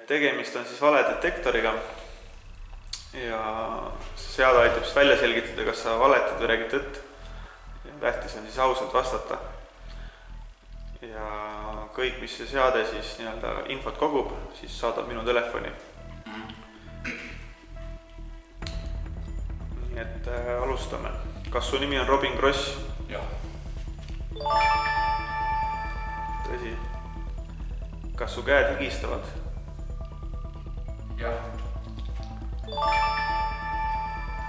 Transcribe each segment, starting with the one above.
tegemist on siis valedetektoriga ja see seade aitab siis välja selgitada, kas sa valetad või räägid tõtt. Ja tähtis on siis ausalt vastata. Ja kõik, mis see seade siis nii-öelda infot kogub, siis saadab minu telefoni. Nii et alustame. Kas su nimi on Robin Gross? Jah. Tõsi. Kas su käed higistavad? Jah.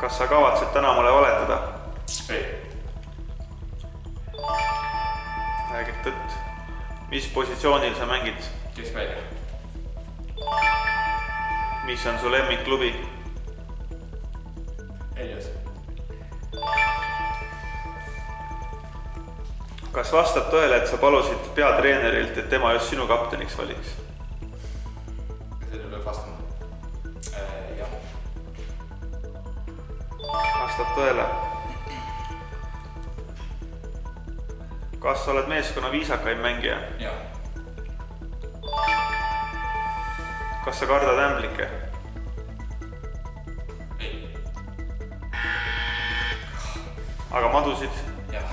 Kas sa kavatsed täna mulle valetada? Ei. Räägid tõtt. Mis positsioonil sa mängid? Keskvälja. Mis on su lemmikklubi? Elias. Kas vastab tõele, et sa palusid peatreenerilt, et tema just sinu kapteniks valiks? Sellele peab vastama. Jah. Vastab tõele. Kas sa oled meeskonna viisakaim mängija? Jah. Kas sa kardad ämblikke? Ei. Aga madusid? Jah.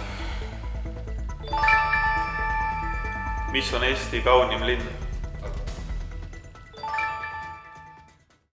Mis on Eesti kaunim linn?